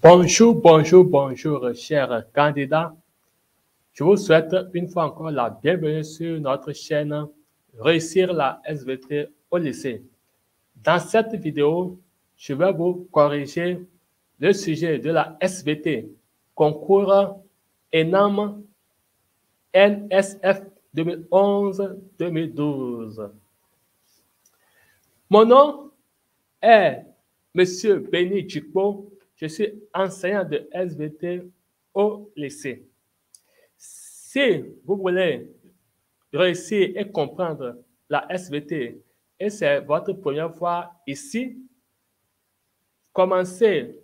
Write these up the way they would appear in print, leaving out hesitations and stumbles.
Bonjour, bonjour, bonjour, chers candidats. Je vous souhaite une fois encore la bienvenue sur notre chaîne Réussir la SVT au lycée. Dans cette vidéo, je vais vous corriger le sujet de la SVT, concours ENAM NSF 2011-2012. Mon nom est Monsieur Béni Djikpo. Je suis enseignant de SVT au lycée. Si vous voulez réussir et comprendre la SVT et c'est votre première fois ici, commencez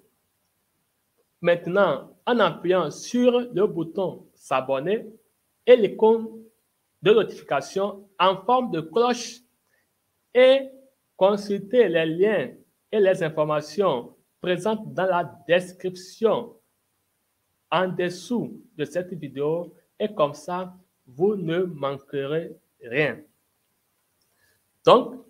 maintenant en appuyant sur le bouton s'abonner et l'icône de notification en forme de cloche et consultez les liens et les informations présentes dans la description en dessous de cette vidéo et comme ça, vous ne manquerez rien. Donc,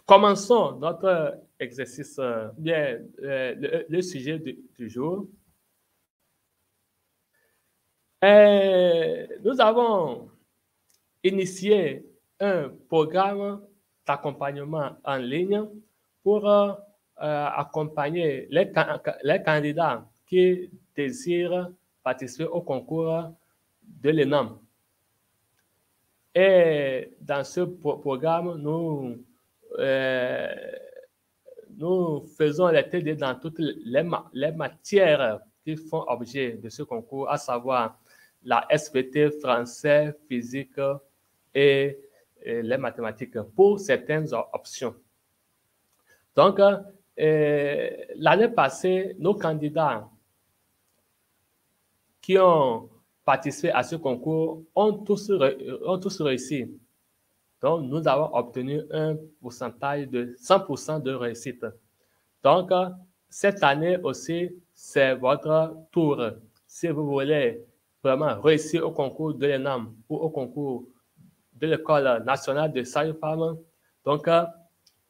commençons notre exercice, bien le sujet du jour. Nous avons initié un programme d'accompagnement en ligne pour accompagner les candidats qui désirent participer au concours de l'ENAM. Et dans ce programme, nous faisons les TD dans toutes les matières qui font objet de ce concours, à savoir la SVT, français, physique et les mathématiques pour certaines options. Donc, l'année passée, nos candidats qui ont participé à ce concours ont tous réussi. Donc, nous avons obtenu un pourcentage de 100% de réussite. Donc, cette année aussi, c'est votre tour. Si vous voulez vraiment réussir au concours de l'ENAM ou au concours de l'École nationale de sage-femme, donc,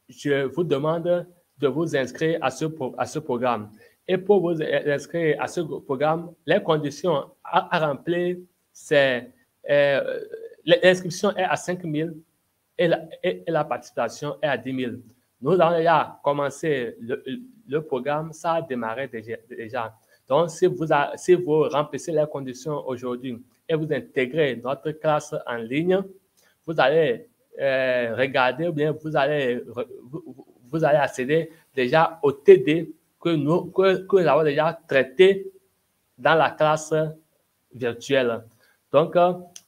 je vous demande de vous inscrire à ce programme. Et pour vous inscrire à ce programme, les conditions à remplir, c'est l'inscription est à 5 000 et la participation est à 10 000. Nous avons déjà commencé le programme, ça a démarré déjà. Donc, si vous remplissez les conditions aujourd'hui et vous intégrez notre classe en ligne, vous allez regarder ou bien vous allez accéder déjà au TD que nous avons déjà traité dans la classe virtuelle. Donc,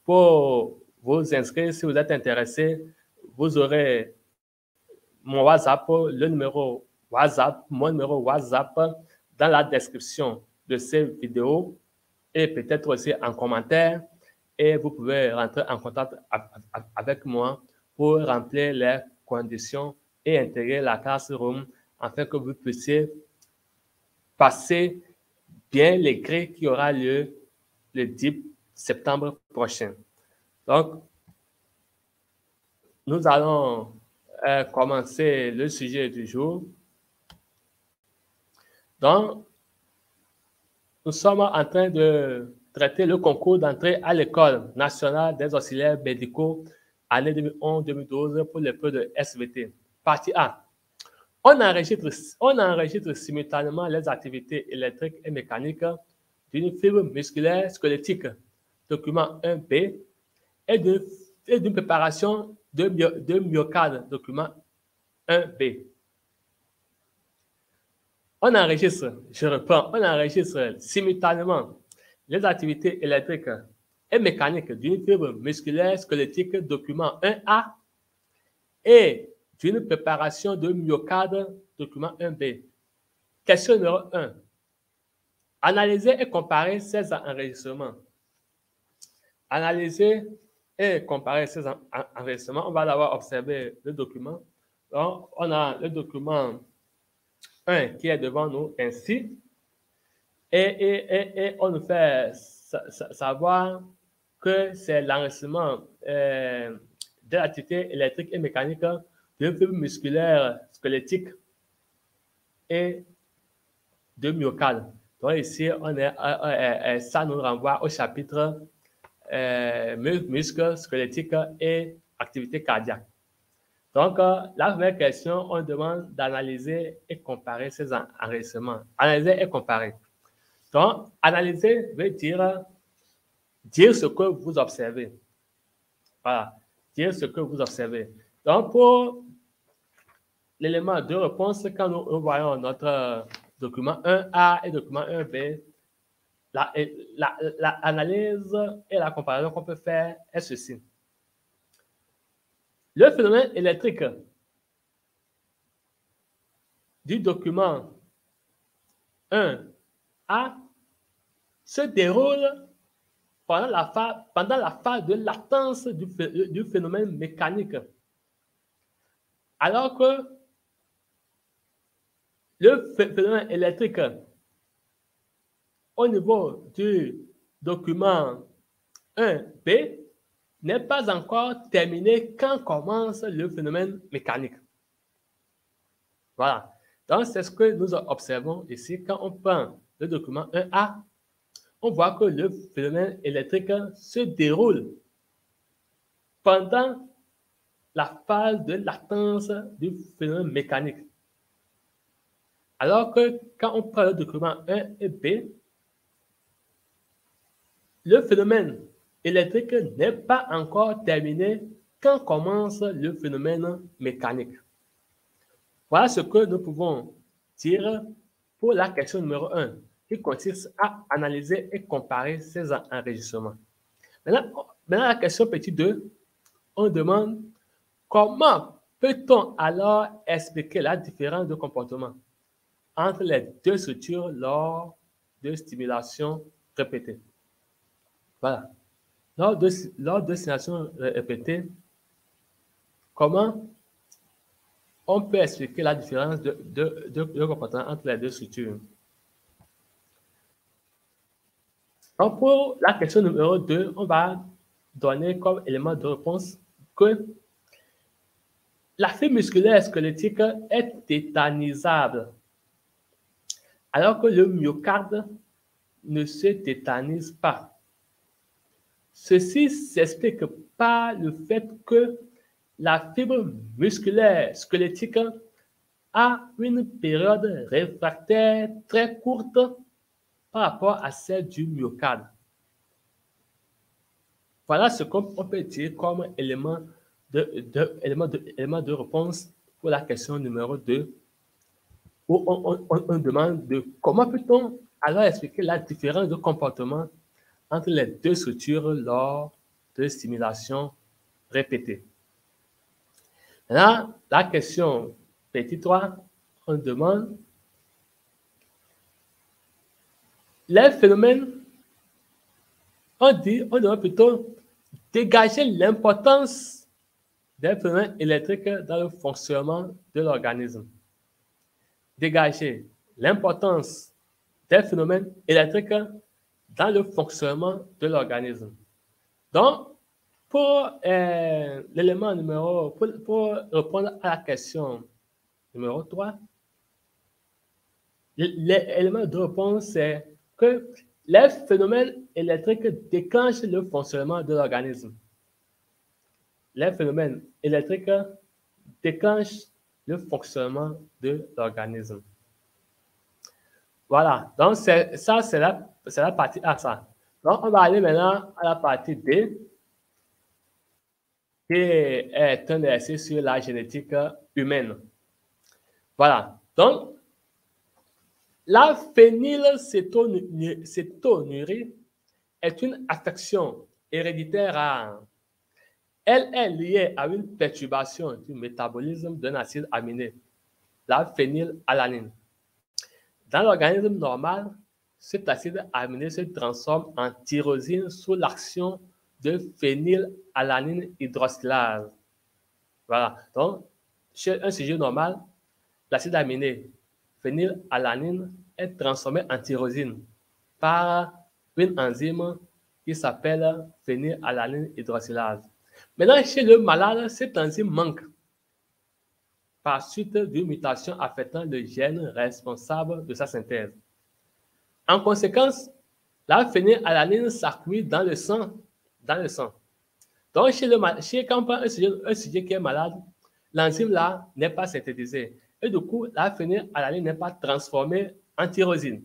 pour vous inscrire, si vous êtes intéressé, vous aurez mon WhatsApp, mon numéro WhatsApp dans la description de cette vidéo et peut-être aussi en commentaire. Et vous pouvez rentrer en contact avec moi pour remplir les conditions et intégrer la classroom afin que vous puissiez passer bien l'écrit qui aura lieu le 10 septembre prochain. Donc, nous allons commencer le sujet du jour. Donc, nous sommes en train de traiter le concours d'entrée à l'École nationale des auxiliaires médicaux année 2011-2012 pour l'épreuve de SVT. Partie A. On enregistre simultanément les activités électriques et mécaniques d'une fibre musculaire squelettique, document 1B, et d'une préparation de myocarde, document 1B. On enregistre, je reprends, on enregistre simultanément les activités électriques et mécaniques d'une fibre musculaire squelettique, document 1A, et d'une préparation de myocarde, document 1B. Question numéro 1. Analyser et comparer ces enregistrements. Analyser et comparer ces enregistrements. On va d'abord observer le document. Donc, on a le document 1 qui est devant nous ainsi. Et on nous fait savoir que c'est l'enregistrement de l'activité électrique et mécanique d'une fibre musculaire squelettique et de myocarde. Donc ici, ça nous renvoie au chapitre muscles squelettiques et activité cardiaque. Donc, la première question, on demande d'analyser et comparer ces enregistrements. Analyser et comparer. Donc, analyser veut dire ce que vous observez. Voilà, dire ce que vous observez. Donc, pour l'élément de réponse, quand nous voyons notre document 1A et document 1B, l'analyse et la comparaison qu'on peut faire est ceci. Le phénomène électrique du document 1A se déroule pendant la phase de latence du phénomène mécanique. Alors que le phénomène électrique au niveau du document 1B n'est pas encore terminé quand commence le phénomène mécanique. Voilà. Donc, c'est ce que nous observons ici. Quand on prend le document 1A, on voit que le phénomène électrique se déroule pendant la phase de latence du phénomène mécanique. Alors que quand on prend le document 1 et B, le phénomène électrique n'est pas encore terminé quand commence le phénomène mécanique. Voilà ce que nous pouvons dire pour la question numéro 1, qui consiste à analyser et comparer ces enregistrements. Maintenant la question petit 2, on demande comment peut-on alors expliquer la différence de comportement entre les deux structures lors de stimulation répétée. Voilà. Lors de stimulation répétée, comment on peut expliquer la différence de comportement entre les deux structures? Donc, pour la question numéro 2, on va donner comme élément de réponse que la fibre musculaire squelettique est tétanisable, alors que le myocarde ne se tétanise pas. Ceci s'explique par le fait que la fibre musculaire squelettique a une période réfractaire très courte par rapport à celle du myocarde. Voilà ce qu'on peut dire comme élément de réponse pour la question numéro 2, où on demande de comment peut-on alors expliquer la différence de comportement entre les deux structures lors de stimulation répétée. Là, la question petit 3, on demande les phénomènes, on demande plutôt dégager l'importance des phénomènes électriques dans le fonctionnement de l'organisme. Dégager l'importance des phénomènes électriques dans le fonctionnement de l'organisme. Donc, pour l'élément numéro, pour répondre à la question numéro 3, l'élément de réponse, c'est que les phénomènes électriques déclenchent le fonctionnement de l'organisme. Les phénomènes électriques déclenchent le fonctionnement de l'organisme. Voilà, donc c'est la partie A, ça. Donc, on va aller maintenant à la partie B, qui est un exercice sur la génétique humaine. Voilà, donc, la phénylcétonurie est une affection héréditaire rare. Elle est liée à une perturbation du métabolisme d'un acide aminé, la phénylalanine. Dans l'organisme normal, cet acide aminé se transforme en tyrosine sous l'action de phénylalanine hydrosylase. Voilà. Donc, chez un sujet normal, l'acide aminé phénylalanine est transformé en tyrosine par une enzyme qui s'appelle phénylalanine hydrosylase. Maintenant, chez le malade, cette enzyme manque par suite d'une mutation affectant le gène responsable de sa synthèse. En conséquence, la phénylalanine s'accumule dans le sang. Donc, quand on prend un sujet qui est malade, l'enzyme là n'est pas synthétisée. Et du coup, la phénylalanine n'est pas transformée en tyrosine.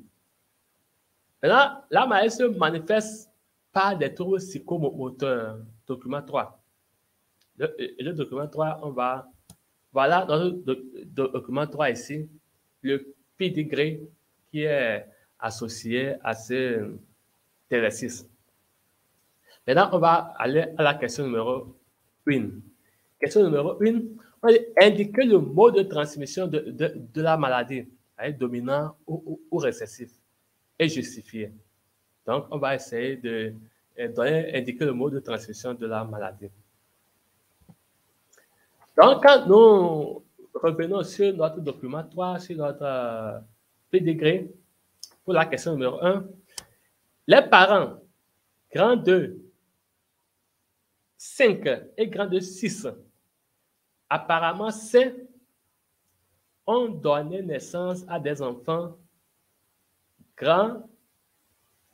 Maintenant, la maladie se manifeste par des troubles psychomoteurs. Document 3. Le document 3, voilà dans le document 3 ici, le pédigré qui est associé à ce exercice. Maintenant, on va aller à la question numéro 1. Question numéro 1, on va indiquer le mode de transmission de la maladie, dominant ou récessif, et justifié. Donc, on va essayer d'indiquer le mode de transmission de la maladie. Donc, quand nous revenons sur notre document 3, sur notre pédigré, pour la question numéro 1, les parents, grand 2, 5 et grand 2, 6, apparemment sains, ont donné naissance à des enfants grand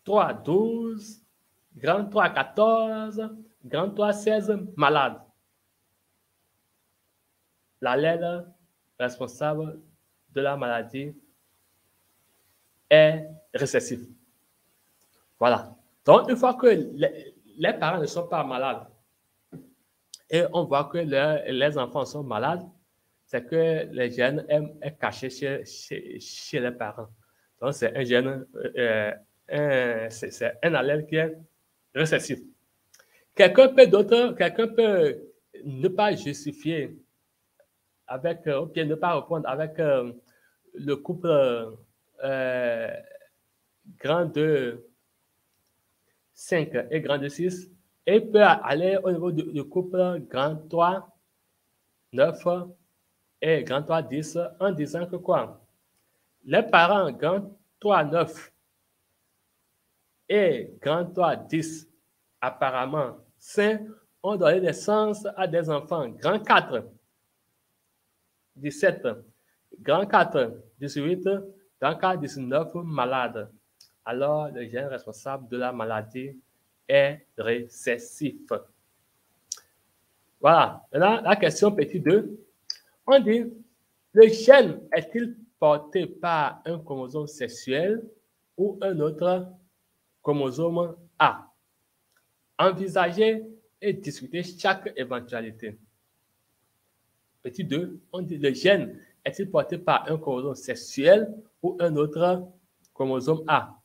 3, 12, grand 3, 14, grand 3, 16, malades. L'allèle responsable de la maladie est récessif. Voilà. Donc, une fois que les parents ne sont pas malades et on voit que les enfants sont malades, c'est que le gène est caché chez les parents. Donc, c'est un gène, c'est un allèle qui est récessif. Quelqu'un peut ne pas justifier avec, ou bien ne pas répondre avec le couple grand 2, 5 et grand 2, 6, et peut aller au niveau du couple grand 3, 9 et grand 3, 10 en disant que quoi? Les parents grand 3, 9 et grand 3, 10, apparemment sains, ont donné naissance à des enfants grand 4, 17, grand 4, 18, grand 4, 19 malades. Alors, le gène responsable de la maladie est récessif. Voilà. Maintenant, la question petit 2. On dit, le gène est-il porté par un chromosome sexuel ou un autre chromosome A? Envisagez et discutez chaque éventualité. Petit 2, on dit, le gène est-il porté par un chromosome sexuel ou un autre chromosome A?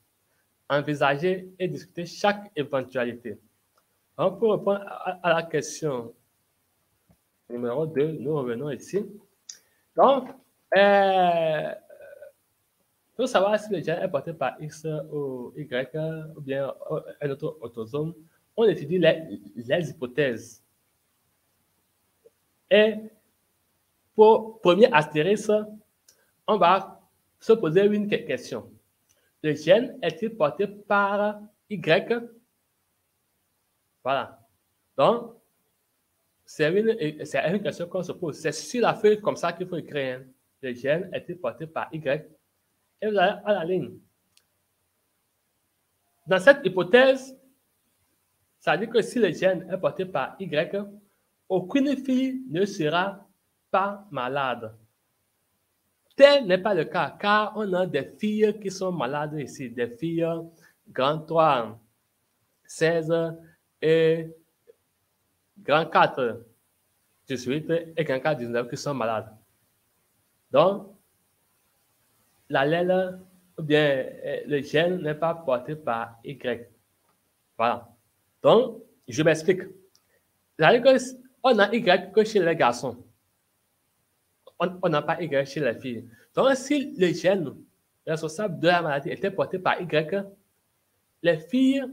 Envisager et discuter chaque éventualité. Donc, pour répondre à la question numéro 2, nous revenons ici. Donc, il faut savoir si le gène est porté par X ou Y ou bien un autre autosome. On étudie les hypothèses. Et pour premier astérisque, on va se poser une question. Le gène est-il porté par Y? Voilà. Donc, c'est une question qu'on se pose. C'est sur la feuille comme ça qu'il faut écrire. Le gène est-il porté par Y? Et vous allez à la ligne. Dans cette hypothèse, ça dit que si le gène est porté par Y, aucune fille ne sera pas malade. Tel n'est pas le cas, car on a des filles qui sont malades ici, des filles grand 3, 16 et grand 4, 18 et grand 4, 19 qui sont malades. Donc, l'allèle, ou bien le gène n'est pas porté par Y. Voilà. Donc, je m'explique. On a Y que chez les garçons. On n'a pas Y chez les filles. Donc, si le gène responsable de la maladie était porté par Y, les filles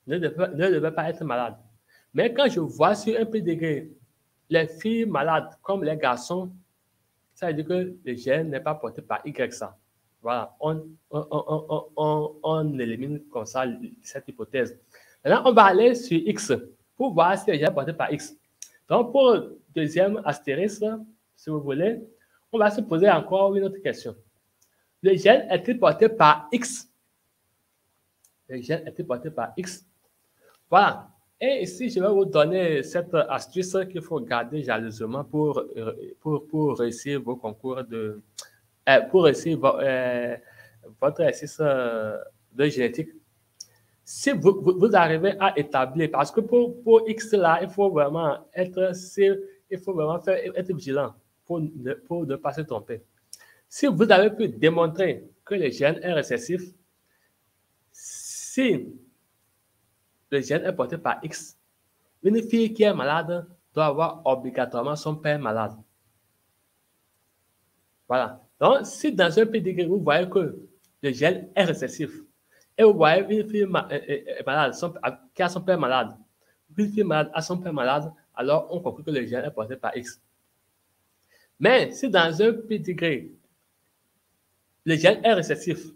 ne devaient pas être malades. Mais quand je vois sur un pédigré les filles malades comme les garçons, ça veut dire que le gène n'est pas porté par Y ça. Voilà, on élimine comme ça cette hypothèse. Maintenant, on va aller sur X pour voir si le gène est porté par X. Donc, pour le deuxième astérisque, si vous voulez, on va se poser encore une autre question. Le gène est-il porté par X? le gène est-il porté par X? Voilà. Et ici, je vais vous donner cette astuce qu'il faut garder jalousement pour réussir vos concours pour réussir votre exercice de génétique. Si vous arrivez à établir, parce que pour X là, il faut vraiment être vigilant pour ne pas se tromper. Si vous avez pu démontrer que le gène est récessif, si le gène est porté par X, une fille qui est malade doit avoir obligatoirement son père malade. Voilà. Donc, si dans un pédigré, vous voyez que le gène est récessif, et vous voyez une fille malade qui a son père malade, une fille malade a son père malade, alors on conclut que le gène est porté par X. Mais si dans un pédigré, le gène est récessif,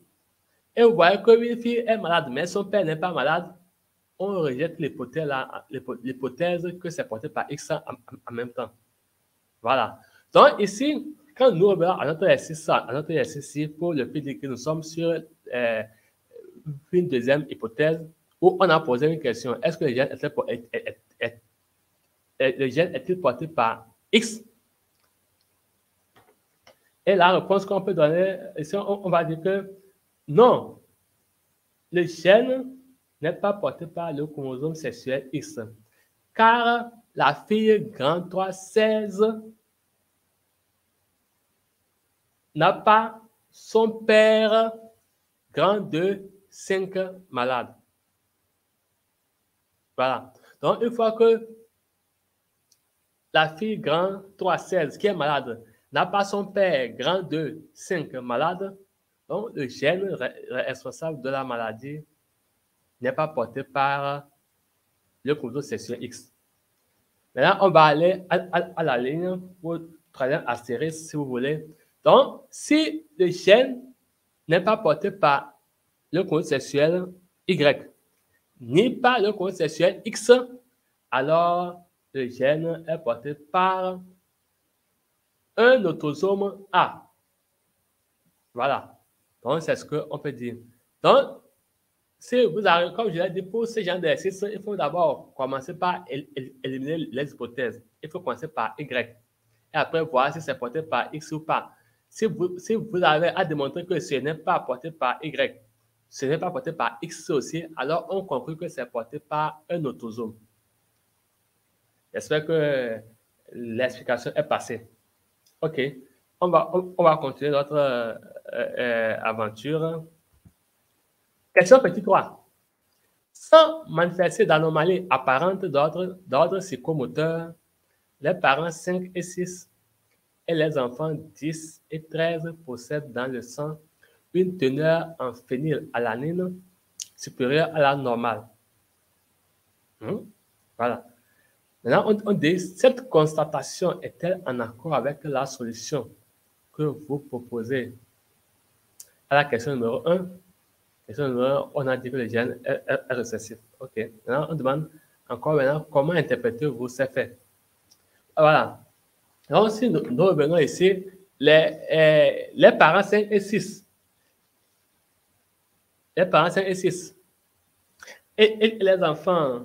et vous voyez qu'une fille est malade, mais son père n'est pas malade, on rejette l'hypothèse que c'est porté par X en même temps. Voilà. Donc ici, quand nous revenons à notre exercice pour le pédigré, nous sommes sur une deuxième hypothèse où on a posé une question. Est-ce que le gène est-il porté par X? Et la réponse qu'on peut donner, ici, on va dire que non, le gène n'est pas porté par le chromosome sexuel X, car la fille grand 316 n'a pas son père grand 2, 5 malade. Voilà. Donc, une fois que la fille grand 316 qui est malade n'a pas son père grand 2, 5 malade, donc le gène responsable de la maladie n'est pas porté par le chromosome sexuel X. Maintenant, on va aller à la ligne pour travailler astérisque si vous voulez. Donc, si le gène n'est pas porté par le chromosome sexuel Y, ni par le chromosome sexuel X, alors le gène est porté par un autosome A. Voilà. Donc, c'est ce qu'on peut dire. Donc, si vous arrivez, comme je l'ai dit, pour ce genre d'exercice, il faut d'abord commencer par éliminer les hypothèses. Il faut commencer par Y. Et après, voir si c'est porté par X ou pas. Si vous avez à démontrer que ce n'est pas porté par Y, ce n'est pas porté par X aussi, alors on conclut que c'est porté par un autosome. J'espère que l'explication est passée. OK. On va continuer notre aventure. Question petit 3. Sans manifester d'anomalies apparentes d'ordre psychomoteur, les parents 5 et 6 et les enfants 10 et 13 possèdent dans le sang une teneur en phénylalanine supérieure à la normale. Voilà. Maintenant, on dit, cette constatation est-elle en accord avec la solution que vous proposez à la question numéro 1? Question numéro 1, on a dit que le gène est récessif. OK. Maintenant, on demande encore maintenant comment interprétez-vous ces faits? Voilà. Donc, si nous revenons ici, les parents 5 et 6. Les parents 5 et 6. Et les enfants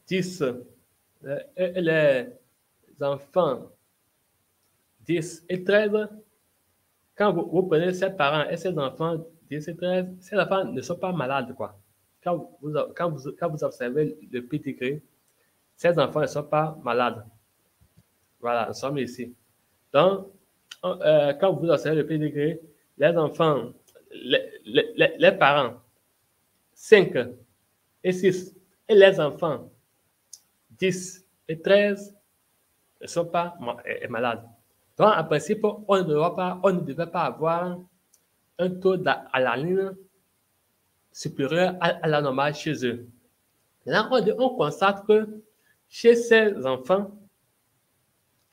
10. Et les enfants 10 et 13. Quand vous prenez ces parents et ces enfants 10 et 13, ces enfants ne sont pas malades, quoi. Quand vous observez le pédigré, ces enfants ne sont pas malades. Voilà, nous sommes ici. Donc, quand vous observez le pédigré, les enfants, les parents 5 et 6 et les enfants 10 et 13 ne sont pas malades. Donc, en principe, on ne devait pas avoir un taux d'alanine supérieur à la normale chez eux. Maintenant, on constate que chez ces enfants,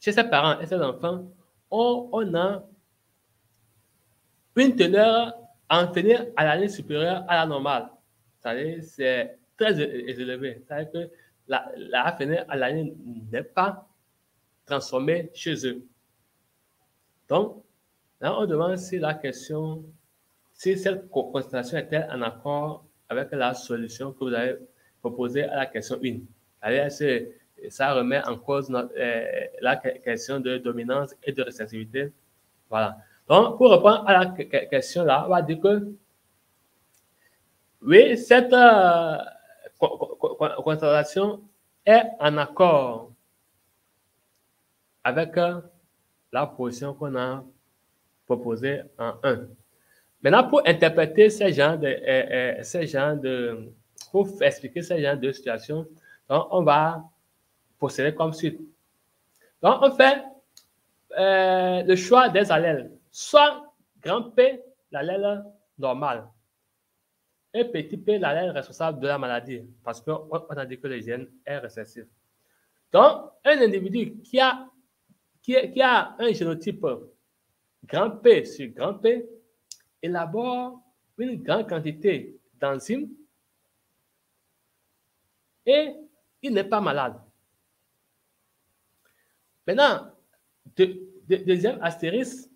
chez ses parents et ses enfants, on a une teneur en phénylalanine supérieure à la normale. C'est-à-dire c'est très élevé. C'est-à-dire que la phénylalanine n'est pas transformée chez eux. Donc, là, on demande si cette constatation est-elle en accord avec la solution que vous avez proposée à la question 1. Allez, ça remet en cause la question de dominance et de récessivité. Voilà. Donc, pour répondre à la question là, on va dire que oui, cette constatation est en accord avec la position qu'on a proposée en 1. Maintenant, pour interpréter pour expliquer ces genres de situations, donc on va procéder comme suit. Donc, on fait le choix des allèles. Soit grand P, l'allèle normal, et petit p, l'allèle responsable de la maladie, parce qu'on a dit que le gène est récessif. Donc, un individu qui a un génotype grand P sur grand P élabore une grande quantité d'enzymes et il n'est pas malade. Maintenant, deuxième astérisque,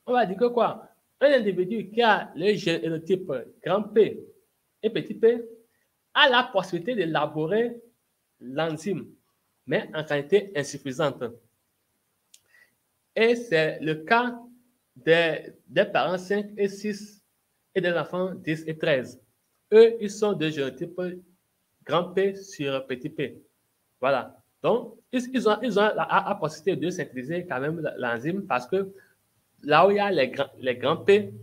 on va dire que quoi? Un individu qui a le génotype grand P et petit p a la possibilité d'élaborer l'enzyme, mais en quantité insuffisante. Et c'est le cas des parents 5 et 6 et des enfants 10 et 13. Eux, ils sont de génotype grand P sur petit p. Voilà. Donc, ils ont la possibilité de synthétiser quand même l'enzyme parce que là où il y a les grands P,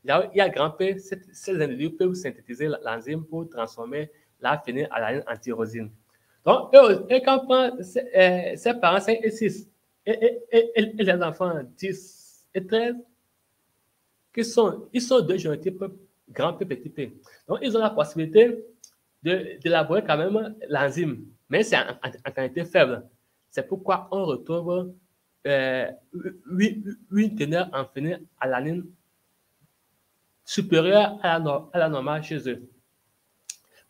là où il y a grand P, ces individus peuvent synthétiser l'enzyme pour transformer la phénylalanine en tyrosine. Donc, et quand on prend ces parents 5 et 6 et les enfants 10 et 13, ils sont de génotype grand P, petit p. Donc, ils ont la possibilité d'élaborer quand même l'enzyme, mais c'est en quantité faible. C'est pourquoi on retrouve une teneur en phénylalanine supérieure à la normale chez eux.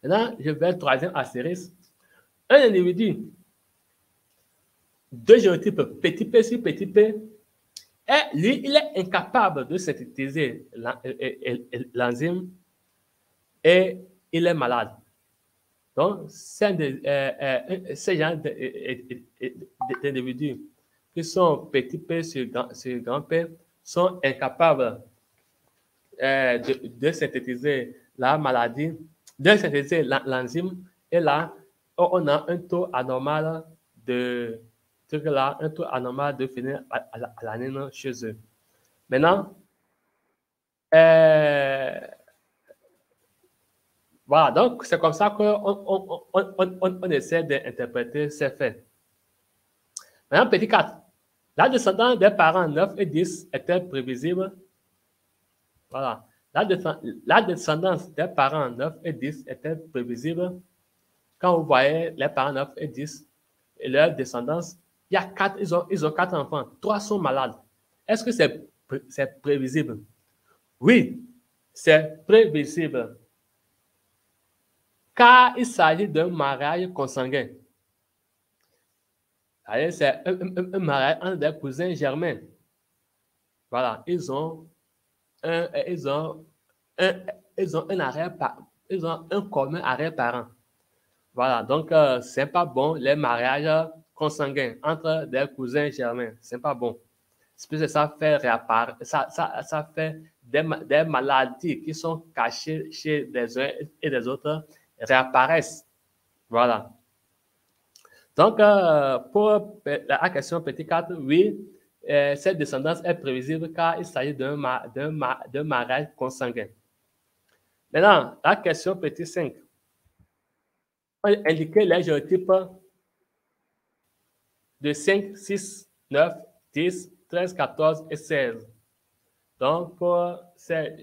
Maintenant, je vais le troisième astérisque. Un individu de génotype petit p sur petit p, lui, il est incapable de synthétiser l'enzyme et il est malade. Donc, ces gens d'individus qui sont petit p sur grand P sont incapables de synthétiser la maladie, de synthétiser l'enzyme, et là, on a un taux anormal de phénylalanine chez eux. Maintenant, voilà, donc c'est comme ça qu'on essaie d'interpréter ces faits. Maintenant, petit 4. La descendance des parents 9 et 10 était prévisible. Voilà. La descendance des parents 9 et 10 était prévisible. Quand vous voyez les parents 9 et 10 et leur descendance, il y a 4, ils ont 4 enfants. 3 sont malades. Est-ce que c'est prévisible? Oui, c'est prévisible. Car il s'agit d'un mariage consanguin. C'est un mariage entre des cousins germains. Voilà, ils ont un commun arrière-parent. Voilà, donc c'est pas bon les mariages consanguins entre des cousins germains. C'est pas bon. Parce que ça fait ça fait des maladies qui sont cachées chez des uns et des autres réapparaissent. Voilà. Donc, pour la question petit 4, oui, cette descendance est prévisible car il s'agit d'un mariage consanguin. Maintenant, la question petit 5. On va indiquer les génotypes de 5, 6, 9, 10, 13, 14 et 16. Donc, pour ces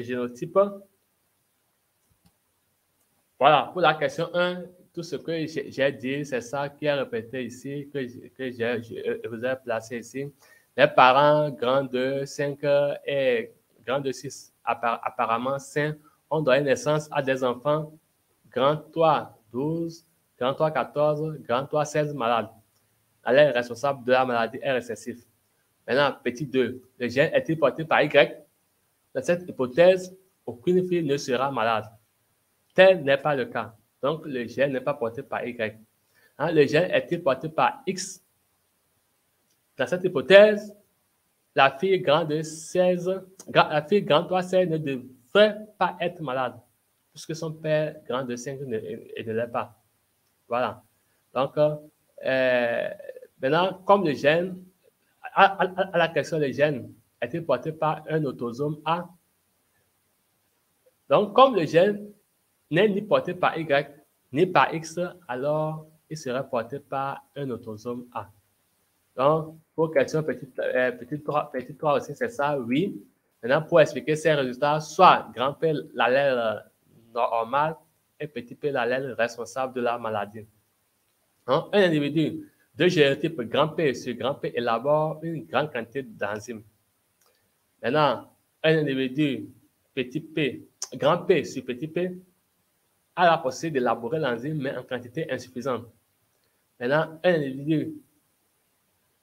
génotypes, voilà, pour la question 1, tout ce que j'ai dit, c'est ça qui est répété ici, que je vous ai placé ici. Les parents grands de 5 et grands de 6, apparemment sains, ont donné naissance à des enfants grand 3, 12, grand 3, 14, grand 3, 16 malades. L'allèle responsable de la maladie est récessif. Maintenant, petit 2, le gène est-il porté par Y? Dans cette hypothèse, aucune fille ne sera malade. Tel n'est pas le cas. Donc, le gène n'est pas porté par Y. Hein, le gène est-il porté par X? Dans cette hypothèse, la fille grande 3, 16 ne devrait pas être malade, puisque son père grand de 5 ne l'est pas. Voilà. Donc, maintenant, comme le gène, à la question, le gène est-il porté par un autosome A? Donc, comme le gène n'est ni porté par Y ni par X, alors il serait porté par un autosome A. Donc, pour question petite 3 aussi, c'est ça, oui. Maintenant, pour expliquer ces résultats, soit grand P l'allèle normal et petit p l'allèle responsable de la maladie. Donc, un individu de génotype grand P sur grand P élabore une grande quantité d'enzymes. Maintenant, un individu petit p, grand P sur petit p a la possibilité d'élaborer l'enzyme, mais en quantité insuffisante. Maintenant, un individu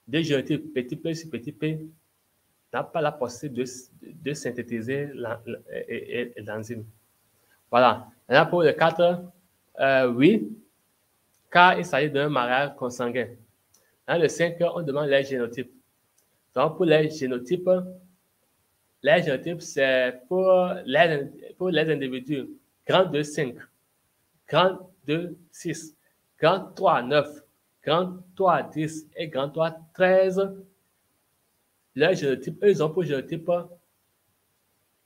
de génotype petit p sur petit p n'a pas la possibilité de synthétiser l'enzyme. Voilà. Maintenant, pour le 4, oui, car il s'agit d'un mariage consanguin. Dans le 5, on demande les génotypes. Donc, pour les génotypes, c'est pour les individus grand 2, 5, grand 2, 6, grand 3, 9, grand 3, 10 et grand 3, 13. Leur génotype, eux, ils ont pour génotype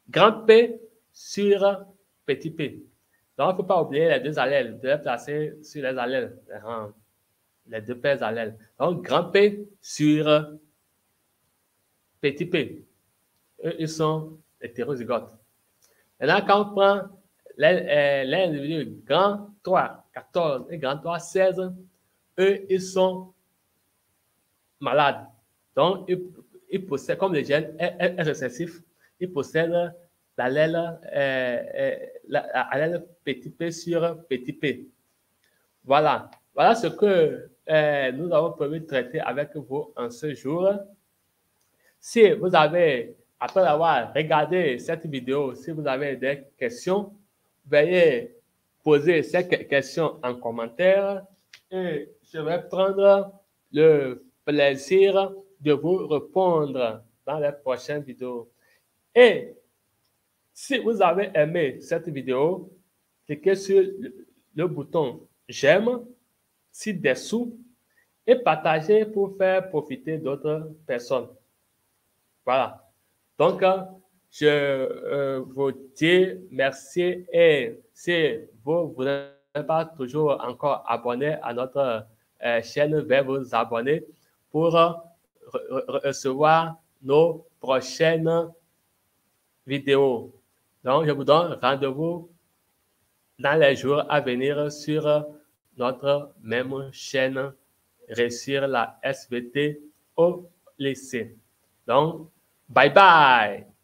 grand P sur petit p. Donc, il ne faut pas oublier les deux allèles, de les placer sur les allèles, les deux paires d'allèles. Donc, grand P sur petit p. Eux, ils sont hétérozygotes. Maintenant, quand on prend les individus grand 3, 14 et grand 3, 16, eux, ils sont malades. Donc, ils possèdent, comme le gène est récessif, ils possèdent l'allèle petit p sur petit p. Voilà. Voilà ce que nous avons prévu traiter avec vous en ce jour. Si vous avez, après avoir regardé cette vidéo, si vous avez des questions, veuillez poser ces questions en commentaire et je vais prendre le plaisir de vous répondre dans les prochaines vidéos. Et si vous avez aimé cette vidéo, cliquez sur le bouton j'aime ci-dessous et partagez pour faire profiter d'autres personnes. Voilà. Donc, je vous dis merci et si vous n'êtes pas toujours encore abonné à notre chaîne, veuillez vous abonner pour recevoir nos prochaines vidéos. Donc, je vous donne rendez-vous dans les jours à venir sur notre même chaîne, Réussir la SVT au lycée. Donc, bye bye!